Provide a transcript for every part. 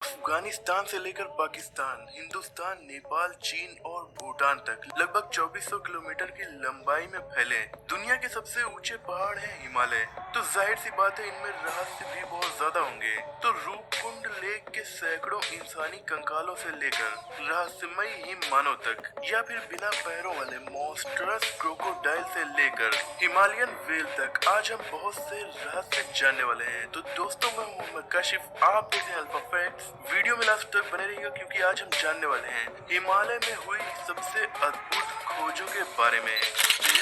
अफगानिस्तान से लेकर पाकिस्तान, हिंदुस्तान, नेपाल, चीन और भूटान तक लगभग 2400 किलोमीटर की लंबाई में फैले दुनिया के सबसे ऊंचे पहाड़ हैं हिमालय। तो जाहिर सी बात है इनमें रहस्य भी बहुत ज्यादा होंगे। तो रूपकुंड लेक के सैकड़ों इंसानी कंकालों से लेकर रहस्यमयी हिम मानव तक, या फिर बिना पैरों वाले मॉन्स्टरस क्रोकोडाइल से लेकर हिमालयन व्हेल तक, आज हम बहुत से रहस्य जानने वाले हैं। तो दोस्तों, मैं मोहम्मद काशिफ, आप देख रहे हैं अल्फा फैक्ट्स। वीडियो में लास्ट तक बने रहिएगा क्योंकि आज हम जानने वाले हैं हिमालय में हुई सबसे अद्भुत खोजों के बारे में।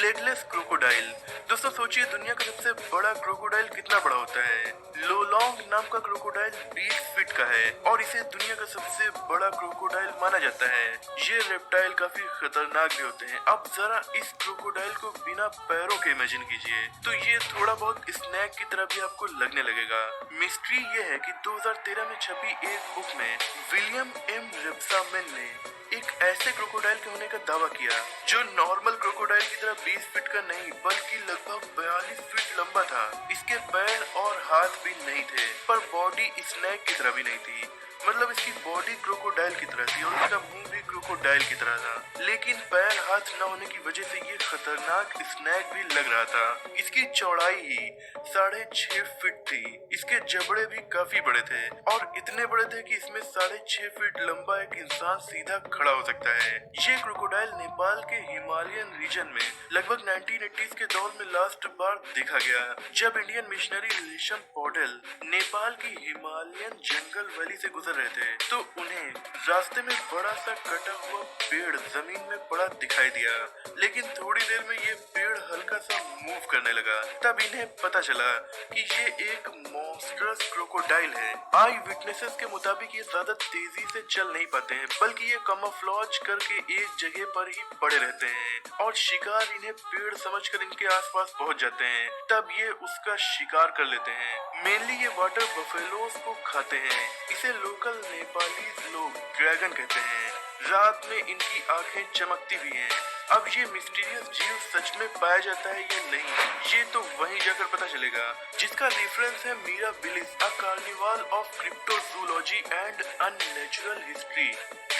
Legless crocodile. दोस्तों सोचिए, दुनिया का सबसे बड़ा क्रोकोडाइल कितना बड़ा होता है। लोलोंग नाम का क्रोकोडाइल 20 फीट का है और इसे दुनिया का सबसे बड़ा क्रोकोडाइल माना जाता है। ये रेप्टाइल काफी खतरनाक भी होते हैं। अब जरा इस क्रोकोडाइल को बिना पैरों के इमेजिन कीजिए, तो ये थोड़ा बहुत स्नैक की तरह भी आपको लगने लगेगा। मिस्ट्री ये है कि 2013 में छपी एक बुक में विलियम एम रिब्सामेन ने एक ऐसे क्रोकोडाइल के होने का दावा किया जो नॉर्मल क्रोकोडाइल की तरह 20 फीट का नहीं बल्कि लगभग 42 फीट लंबा था। इसके पैर और हाथ भी नहीं थे, पर बॉडी स्नैक की तरह भी नहीं थी। मतलब इसकी बॉडी क्रोकोडाइल की तरह थी और इसका मुंह भी क्रोकोडाइल की तरह था, लेकिन पैर हाथ न होने की वजह से ये खतरनाक स्नैक भी लग रहा था। इसकी चौड़ाई ही 6.5 फीट थी। इसके जबड़े भी काफी बड़े थे और इतने बड़े थे कि इसमें 6.5 फीट लंबा एक इंसान सीधा खड़ा हो सकता है। ये क्रोकोडाइल नेपाल के हिमालयन रीजन में लगभग 1980s के दौर में लास्ट बार देखा गया, जब इंडियन मिशनरी रेशम पॉडेल नेपाल की हिमालयन जंगल वैली से गुजर रहे थे। तो उन्हें रास्ते में बड़ा सा कटा हुआ पेड़ जमीन में पड़ा दिखाई दिया, लेकिन थोड़ी देर में ये पेड़ हल्का सा मूव करने लगा। तब इन्हें पता चला कि ये एक मॉन्स्टरस क्रोकोडाइल है। आई विटनेसेस के मुताबिक ये ज्यादा तेजी से चल नहीं पाते हैं, बल्कि ये कैमोफ्लेज करके एक जगह पर ही पड़े रहते हैं और शिकार इन्हें पेड़ समझकर इनके आसपास पहुंच जाते हैं। तब ये उसका शिकार कर लेते हैं। मेनली ये वाटर बफेलोस को खाते हैं। इसे लोकल नेपाली लोग ड्रैगन कहते हैं। रात में इनकी आंखें चमकती भी हैं। अब ये मिस्टीरियस जीव सच में पाया जाता है या नहीं, ये तो वहीं जाकर पता चलेगा, जिसका रेफरेंस है mirabilis, a carnival of cryptozoology and unnatural history.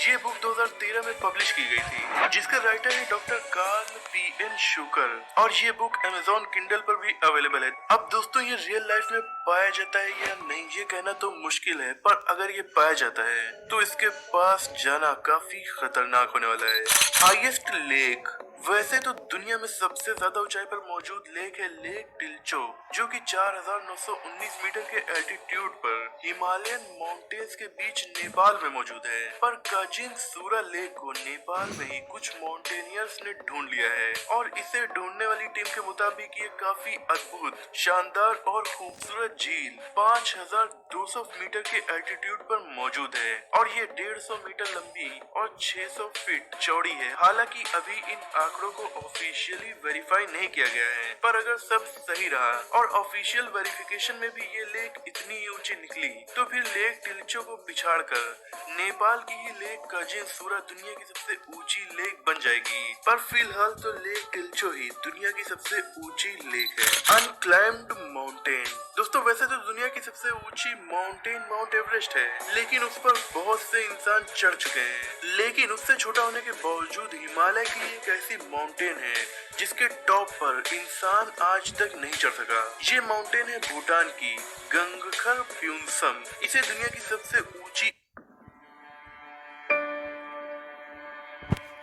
ये बुक 2013 में पब्लिश की गई थी, जिसका राइटर है डॉक्टर कार्ल पी.एन. शुकर, और ये बुक अमेज़न किंडल पर भी अवेलेबल है। अब दोस्तों, ये रियल लाइफ में पाया जाता है या नहीं ये कहना तो मुश्किल है, पर अगर ये पाया जाता है तो इसके पास जाना काफी खतरनाक होने वाला है। Highest lake. वैसे तो दुनिया में सबसे ज्यादा ऊंचाई पर मौजूद लेक है लेक टिल्चो, जो कि 4919 मीटर के एल्टीट्यूड पर हिमालयन माउंटेन्स के बीच नेपाल में मौजूद है। पर काजिंग सूरा लेक को नेपाल में ही कुछ माउंटेनियर्स ने ढूंढ लिया है और इसे ढूंढने वाली टीम के मुताबिक ये काफी अद्भुत, शानदार और खूबसूरत झील 5200 मीटर के एल्टीट्यूड पर मौजूद है और ये 150 मीटर लंबी और 600 फीट चौड़ी है। हालांकि अभी इन आंकड़ों को ऑफिशियली वेरीफाई नहीं किया गया है, पर अगर सब सही रहा और ऑफिशियल वेरिफिकेशन में भी ये लेक इतनी ऊंची निकली, तो फिर लेक टिल्चो को पिछाड़कर नेपाल की ही लेक काजिन सूरा दुनिया की सबसे ऊंची लेक बन जाएगी। पर फिलहाल तो लेक टिल्चो ही दुनिया की सबसे ऊंची लेक है। अनक्लाइम्ड माउंटेन। दोस्तों, वैसे तो दुनिया की सबसे ऊंची माउंटेन माउंट एवरेस्ट है, लेकिन उस पर बहुत से इंसान चढ़ चुके हैं। लेकिन उससे छोटा होने के बावजूद हिमालय की एक ऐसी माउंटेन है जिसके टॉप पर इंसान आज तक नहीं चढ़ सका। ये माउंटेन है भूटान की गंगखर प्यूनसम। इसे दुनिया की सबसे ऊंची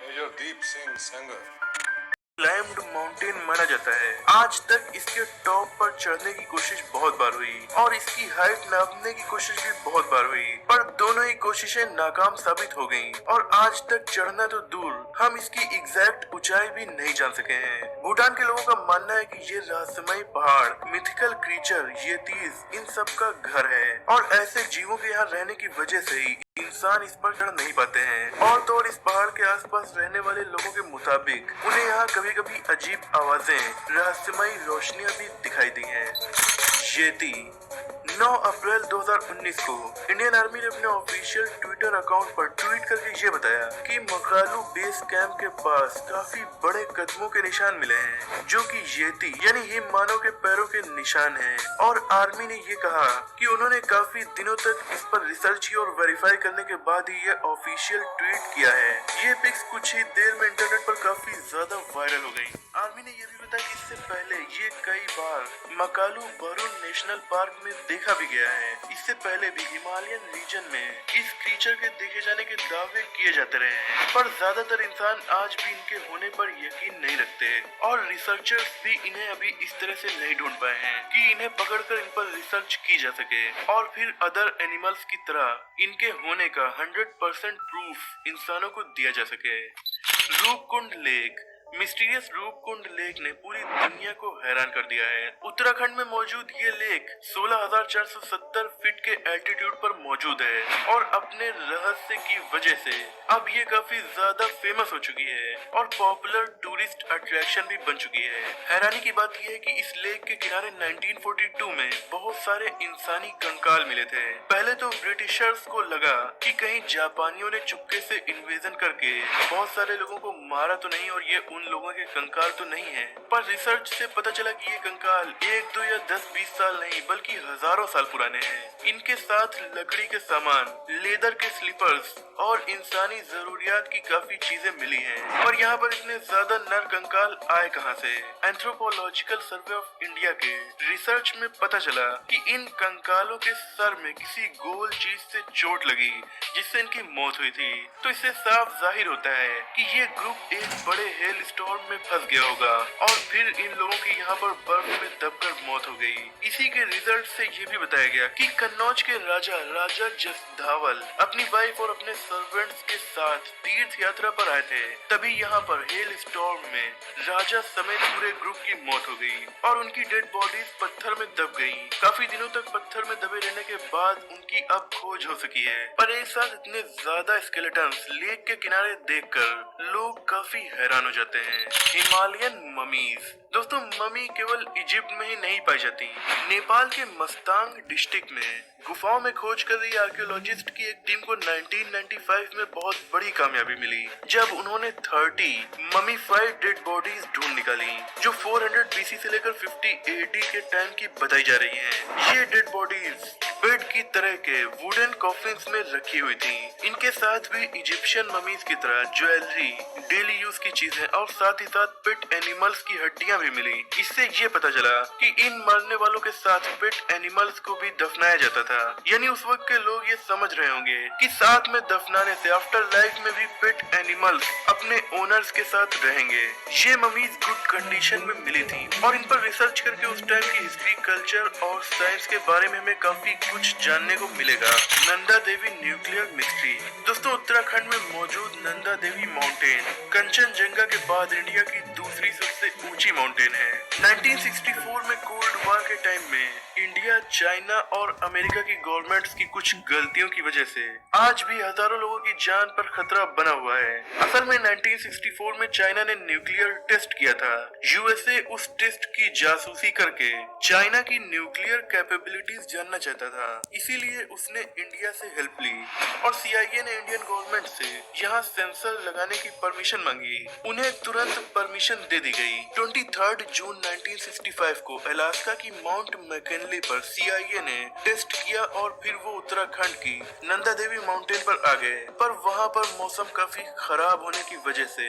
major Deep Singh Sengar climbed mountain माना जाता है। आज तक इसके टॉप पर चढ़ने की कोशिश बहुत बार हुई और इसकी हाइट नापने की कोशिश भी बहुत बार हुई, पर दोनों ही कोशिशें नाकाम साबित हो गईं और आज तक चढ़ना तो दूर, हम इसकी एग्जैक्ट ऊंचाई भी नहीं जान सके हैं। भूटान के लोगों का मानना है कि ये रहस्यमय पहाड़ मिथिकल क्रीचर येतीज इन सब का घर है और ऐसे जीवों के यहाँ रहने की वजह से ही इंसान इस पर चढ़ नहीं पाते हैं। और तो और इस पहाड़ के आसपास रहने वाले लोगों के मुताबिक उन्हें यहाँ कभी कभी अजीब आवाजें, रहस्यमयी रोशनियां भी दिखाई दी हैं। येती। 9 अप्रैल 2019 को इंडियन आर्मी ने अपने ऑफिशियल ट्विटर अकाउंट पर ट्वीट करके ये बताया कि मकालू बेस कैंप के पास काफी बड़े कदमों के निशान मिले हैं, जो कि येती यानी हिम मानव के पैरों के निशान हैं। और आर्मी ने ये कहा कि उन्होंने काफी दिनों तक इस पर रिसर्च की और वेरीफाई करने के बाद ही ये ऑफिशियल ट्वीट किया है। ये पिक्स कुछ ही देर में इंटरनेट पर काफी ज्यादा वायरल हो गई। आर्मी ने ये भी बताया कि इससे पहले ये कई बार मकालू बरून नेशनल पार्क में देखा भी गया है। इससे पहले भी हिमालयन रीजन में इस क्रीचर के देखे जाने के दावे किए जाते रहे हैं, पर ज्यादातर इंसान आज भी इनके होने पर यकीन नहीं रखते और रिसर्चर्स भी इन्हें अभी इस तरह से नहीं ढूंढ पाए हैं कि इन्हें पकड़कर इन पर रिसर्च की जा सके और फिर अदर एनिमल्स की तरह इनके होने का 100% प्रूफ इंसानों को दिया जा सके। Roopkund lake mysterious Roopkund lake ने पूरी दुनिया को हैरान कर दिया है। उत्तराखंड में मौजूद ये लेक 16,470 फीट के एल्टीट्यूड पर मौजूद है और अपने रहस्य की वजह से अब ये काफी ज्यादा फेमस हो चुकी है और पॉपुलर टूरिस्ट अट्रैक्शन भी बन चुकी है। हैरानी की बात यह है कि इस लेक के किनारे 1942 में बहुत सारे इंसानी कंकाल मिले थे। पहले तो ब्रिटिशर्स को लगा कि कहीं जापानियों ने चुपके से इन्वेजन करके बहुत सारे लोगों को मारा तो नहीं और ये उन लोगों के कंकाल तो नहीं है, पर रिसर्च से पता चला कि ये कंकाल 1, 2 या 10-20 साल नहीं बल्कि हजारों साल पुराने हैं। इनके साथ लकड़ी के सामान, लेदर के स्लीपर्स और इंसानी जरूरियात की काफी चीजें मिली हैं। और यहाँ पर इतने ज्यादा नर कंकाल आए कहाँ से? एंथ्रोपोलॉजिकल सर्वे ऑफ इंडिया के रिसर्च में पता चला कि इन कंकालों के सर में किसी गोल चीज से चोट लगी जिससे इनकी मौत हुई थी। तो इससे साफ जाहिर होता है कि ये ग्रुप एक बड़े हेल स्टॉर्म में फंस गया होगा और फिर इन लोगों की यहाँ पर बर्फ में दबकर मौत हो गई। इसी के रिजल्ट से ये भी बताया गया कि कन्नौज के राजा जसधावल अपनी वाइफ और अपने सर्वेंट्स के साथ तीर्थ यात्रा पर आए थे। तभी यहाँ पर हेल स्टॉर्म में राजा समेत पूरे ग्रुप की मौत हो गई और उनकी डेड बॉडीज पत्थर में दब गई। काफी दिनों तक पत्थर में दबे रहने के बाद उनकी अब खोज हो सकी है, पर एक साथ इतने ज्यादा स्केलेटन्स लेक के किनारे देखकर लोग काफी हैरान हो जाते हैं। हिमालयन ममीज दोस्तों, ममी केवल इजिप्ट में ही नहीं पाई जाती। नेपाल के मस्तांग डिस्ट्रिक्ट में गुफाओं में खोज कर रही आर्कियोलॉजिस्ट की एक टीम को 1995 में बहुत बड़ी कामयाबी मिली जब उन्होंने 30 ममीफाइड डेड बॉडीज ढूंढ निकाली जो 400 बीसी से लेकर 50 एडी के टाइम की बताई जा रही हैं। ये डेड बॉडीज बेड की तरह के वुडन कॉफिन्स में रखी हुई थी। इनके साथ भी इजिप्शियन ममीज की तरह ज्वेलरी, डेली यूज की चीजें और साथ ही साथ पेट एनिमल्स की हड्डियां भी मिली। इससे ये पता चला कि इन मरने वालों के साथ पेट एनिमल्स को भी दफनाया जाता था। यानी उस वक्त के लोग ये समझ रहे होंगे कि साथ में दफनाने से आफ्टर लाइफ में भी पेट एनिमल्स अपने ओनर्स के साथ रहेंगे। ये ममीज गुड कंडीशन में मिली थी और इन पर रिसर्च करके उस टाइम की हिस्ट्री, कल्चर और साइंस के बारे में हमें काफी कुछ जानने को मिलेगा। नंदा देवी न्यूक्लियर मिस्ट्री दोस्तों, उत्तराखंड में मौजूद नंदा देवी माउंटेन कंचनजंगा के बाद इंडिया की दूसरी सबसे ऊंची माउंटेन है। 1964 में कोल्ड वॉर के टाइम में इंडिया, चाइना और अमेरिका की गवर्नमेंट्स की कुछ गलतियों की वजह से आज भी हजारों लोगों की जान पर खतरा बना हुआ है। असल में 1964 में चाइना ने न्यूक्लियर टेस्ट किया था। यूएसए उस टेस्ट की जासूसी करके चाइना की न्यूक्लियर कैपेबिलिटीज जानना चाहता था, इसीलिए उसने इंडिया से हेल्प ली और सीआईए ने इंडियन गवर्नमेंट से यहाँ सेंसर लगाने की परमिशन मांगी। उन्हें तुरंत परमिशन दे दी गई। 23 जून 1965 को अलास्का की माउंट मैकिनली पर सीआईए ने टेस्ट किया और फिर वो उत्तराखंड की नंदा देवी माउंटेन पर आ गए, पर वहाँ पर मौसम काफी खराब होने की वजह से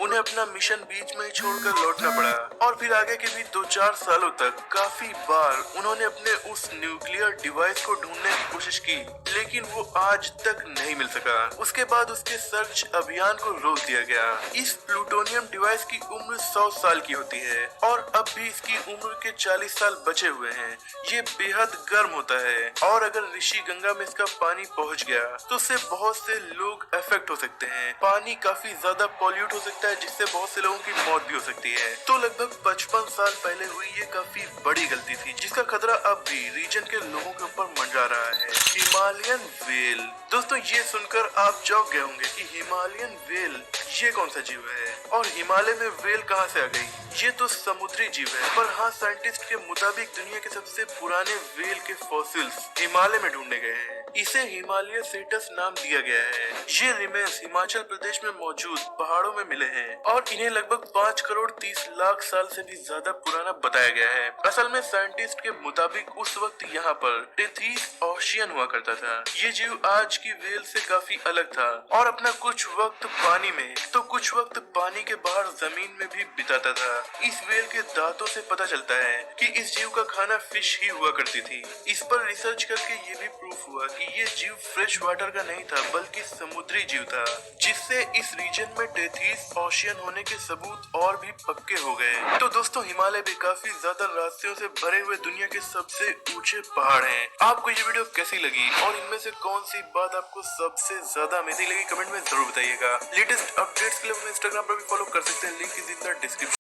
उन्हें अपना मिशन बीच में ही छोड़कर लौटना पड़ा और फिर आगे के भी 2-4 सालों तक काफी बार उन्होंने अपने उस न्यूक्लियर डिवाइस को ढूंढने की कोशिश की, लेकिन वो आज तक नहीं मिल सका। उसके बाद उसके सर्च अभियान को रोक दिया गया। इस प्लूटोनियम डिवाइस की उम्र 100 साल की होती है और अब भी इसकी उम्र के 40 साल बचे हुए हैं। ये बेहद गर्म होता है और अगर ऋषि गंगा में इसका पानी पहुंच गया तो उससे बहुत से लोग अफेक्ट हो सकते हैं। पानी काफी ज्यादा पॉल्यूट हो सकता है जिससे बहुत से लोगों की मौत भी हो सकती है। तो लगभग 55 साल पहले हुई ये काफी बड़ी गलती थी जिसका खतरा अब भी रीजन के लोगों के ऊपर मंडरा रहा है। हिमालयन व्हेल दोस्तों, ये सुनकर आप चौंक गए होंगे कि हिमालयन व्हेल ये कौन सा जीव है और हिमालय में व्हेल कहाँ से आ गई। ये तो समुद्री जीव है, पर हाँ, साइंटिस्ट के मुताबिक दुनिया के सबसे पुराने व्हेल के फॉसिल्स हिमालय में ढूंढे गए हैं। इसे हिमालय सेटस नाम दिया गया है। ये रिमेन्स हिमाचल प्रदेश में मौजूद पहाड़ों में मिले हैं और इन्हें लगभग 5 करोड़ 30 लाख साल से भी ज्यादा पुराना बताया गया है। असल में साइंटिस्ट के मुताबिक उस वक्त यहाँ पर टेथीस ओशियन हुआ करता था। ये जीव आज की व्हेल से काफी अलग था और अपना कुछ वक्त पानी में तो कुछ वक्त पानी के बाहर जमीन में भी बिताता था। इस व्हेल के दांतों से पता चलता है कि इस जीव का खाना फिश ही हुआ करती थी। इस पर रिसर्च करके ये भी प्रूफ हुआ कि ये जीव फ्रेश वाटर का नहीं था बल्कि समुद्री जीव था, जिससे इस रीजन में टेथीस ओशियन होने के सबूत और भी पक्के हो गए। तो दोस्तों, हिमालय भी काफी ज्यादा रहस्यों से भरे हुए दुनिया के सबसे ऊंचे पहाड़ हैं। आपको ये वीडियो कैसी लगी और इनमें से कौन सी बात आपको सबसे ज्यादा अमेजिंग लगी, कमेंट में जरूर बताइएगा। लेटेस्ट अपडेट्स के लिए अपने इंस्टाग्राम पर भी फॉलो कर सकते हैं, link is in the description.